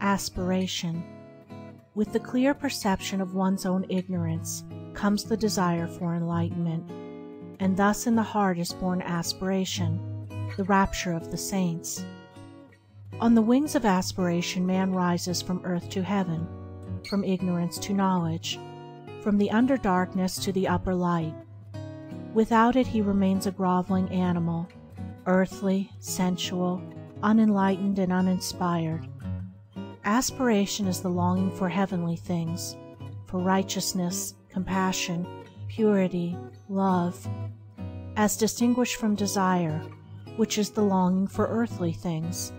Aspiration. With the clear perception of one's own ignorance comes the desire for enlightenment, and thus in the heart is born aspiration, the rapture of the saints. On the wings of aspiration man rises from earth to heaven, from ignorance to knowledge, from the underdarkness to the upper light. Without it he remains a groveling animal, earthly, sensual, unenlightened and uninspired. Aspiration is the longing for heavenly things, for righteousness, compassion, purity, love, as distinguished from desire, which is the longing for earthly things,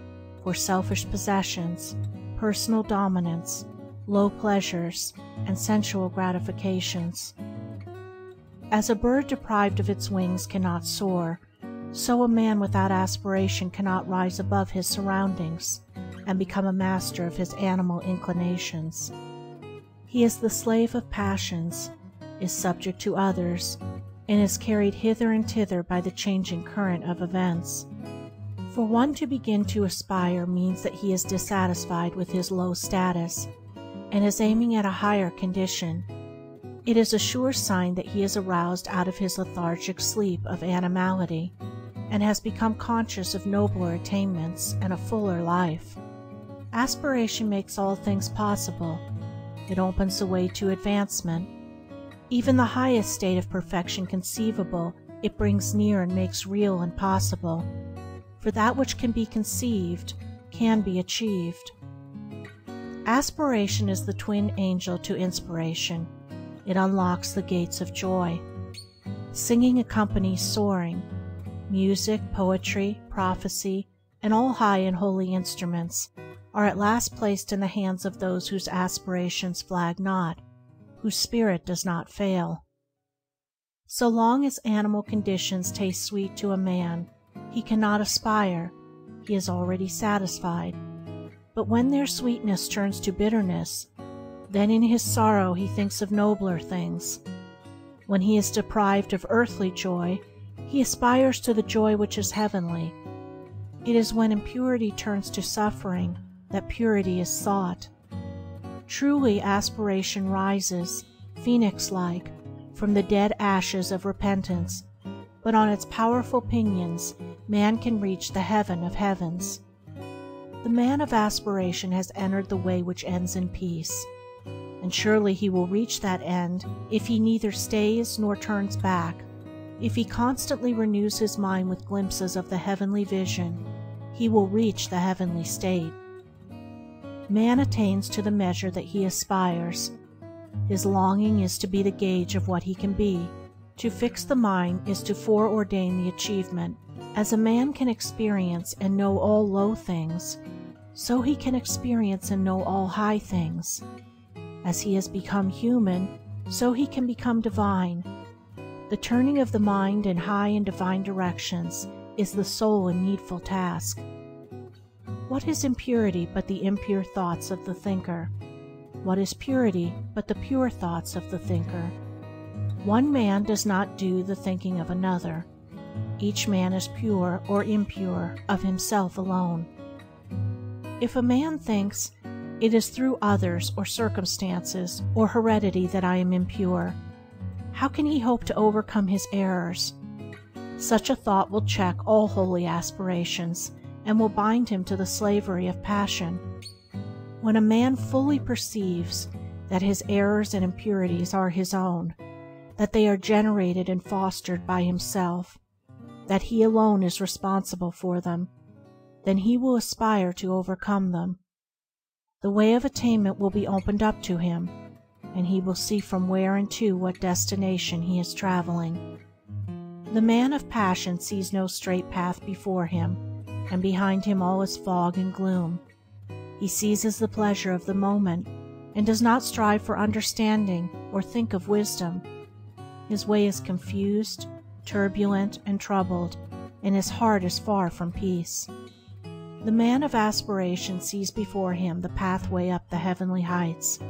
for selfish possessions, personal dominance, low pleasures, and sensual gratifications. As a bird deprived of its wings cannot soar, so a man without aspiration cannot rise above his surroundings and become a master of his animal inclinations. He is the slave of passions, is subject to others, and is carried hither and thither by the changing current of events. For one to begin to aspire means that he is dissatisfied with his low status and is aiming at a higher condition. It is a sure sign that he is aroused out of his lethargic sleep of animality and has become conscious of nobler attainments and a fuller life. Aspiration makes all things possible. It opens the way to advancement. Even the highest state of perfection conceivable it brings near and makes real and possible, for that which can be conceived can be achieved. Aspiration is the twin angel to inspiration. It unlocks the gates of joy. Singing accompanies soaring. Music, poetry, prophecy, and all high and holy instruments are at last placed in the hands of those whose aspirations flag not, whose spirit does not fail. So long as animal conditions taste sweet to a man, he cannot aspire, he is already satisfied. But when their sweetness turns to bitterness, then in his sorrow he thinks of nobler things. When he is deprived of earthly joy, he aspires to the joy which is heavenly. It is when impurity turns to suffering that purity is sought. Truly aspiration rises, phoenix-like, from the dead ashes of repentance, but on its powerful pinions man can reach the heaven of heavens. The man of aspiration has entered the way which ends in peace, and surely he will reach that end if he neither stays nor turns back. If he constantly renews his mind with glimpses of the heavenly vision, he will reach the heavenly state. Man attains to the measure that he aspires. His longing is to be the gauge of what he can be. To fix the mind is to foreordain the achievement. As a man can experience and know all low things, so he can experience and know all high things. As he has become human, so he can become divine. The turning of the mind in high and divine directions is the sole and needful task. What is impurity but the impure thoughts of the thinker? What is purity but the pure thoughts of the thinker? One man does not do the thinking of another. Each man is pure or impure of himself alone. If a man thinks, "It is through others or circumstances or heredity that I am impure," how can he hope to overcome his errors? Such a thought will check all holy aspirations and will bind him to the slavery of passion. When a man fully perceives that his errors and impurities are his own, that they are generated and fostered by himself, that he alone is responsible for them, then he will aspire to overcome them. The way of attainment will be opened up to him, and he will see from where and to what destination he is traveling. The man of passion sees no straight path before him, and behind him all is fog and gloom. He seizes the pleasure of the moment, and does not strive for understanding or think of wisdom. His way is confused, turbulent, and troubled, and his heart is far from peace. The man of aspiration sees before him the pathway up the heavenly heights,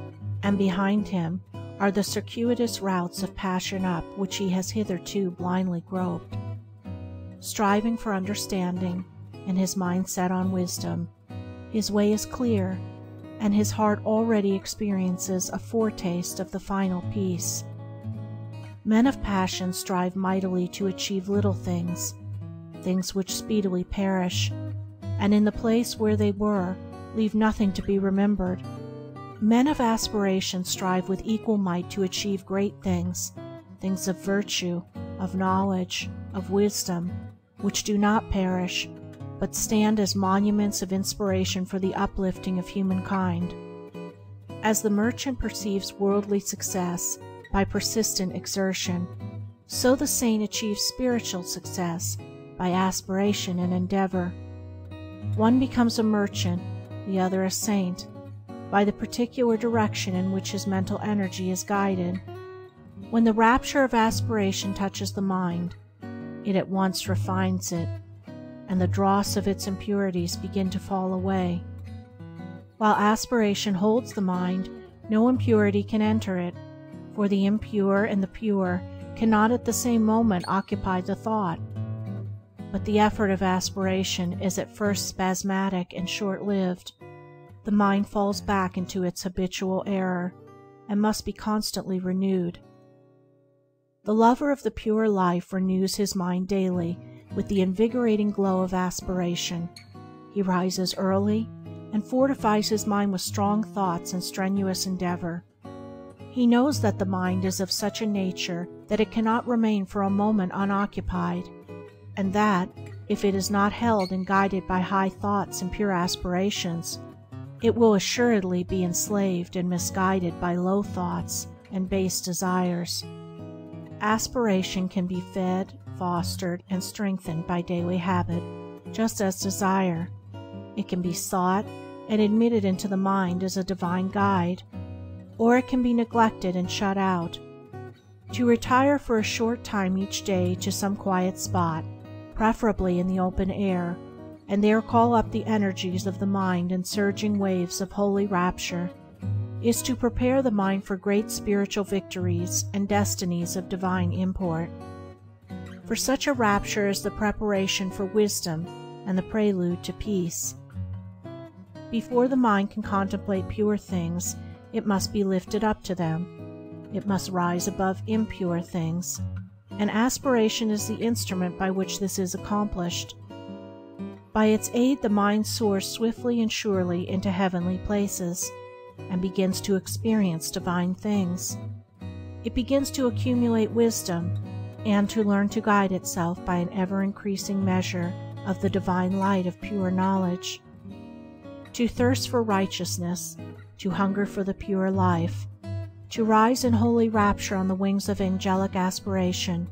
and behind him are the circuitous routes of passion up which he has hitherto blindly groped. Striving for understanding, and his mind set on wisdom, his way is clear, and his heart already experiences a foretaste of the final peace. Men of passion strive mightily to achieve little things, things which speedily perish, and in the place where they were, leave nothing to be remembered. Men of aspiration strive with equal might to achieve great things, things of virtue, of knowledge, of wisdom, which do not perish, but stand as monuments of inspiration for the uplifting of humankind. As the merchant perceives worldly success by persistent exertion, so the saint achieves spiritual success by aspiration and endeavor. One becomes a merchant, the other a saint, by the particular direction in which his mental energy is guided. When the rapture of aspiration touches the mind, it at once refines it, and the dross of its impurities begin to fall away. While aspiration holds the mind, no impurity can enter it, for the impure and the pure cannot at the same moment occupy the thought. But the effort of aspiration is at first spasmodic and short-lived. The mind falls back into its habitual error, and must be constantly renewed. The lover of the pure life renews his mind daily with the invigorating glow of aspiration. He rises early, and fortifies his mind with strong thoughts and strenuous endeavor. He knows that the mind is of such a nature that it cannot remain for a moment unoccupied, and that, if it is not held and guided by high thoughts and pure aspirations, it will assuredly be enslaved and misguided by low thoughts and base desires. Aspiration can be fed, fostered, and strengthened by daily habit, just as desire. It can be sought and admitted into the mind as a divine guide, or it can be neglected and shut out. To retire for a short time each day to some quiet spot, preferably in the open air, and there call up the energies of the mind in surging waves of holy rapture, is to prepare the mind for great spiritual victories and destinies of divine import. For such a rapture is the preparation for wisdom and the prelude to peace. Before the mind can contemplate pure things, it must be lifted up to them. It must rise above impure things, and aspiration is the instrument by which this is accomplished. By its aid the mind soars swiftly and surely into heavenly places, and begins to experience divine things. It begins to accumulate wisdom, and to learn to guide itself by an ever-increasing measure of the divine light of pure knowledge. To thirst for righteousness, to hunger for the pure life, to rise in holy rapture on the wings of angelic aspiration,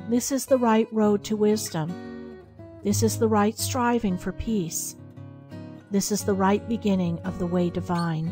this is the right road to wisdom. This is the right striving for peace. This is the right beginning of the way divine.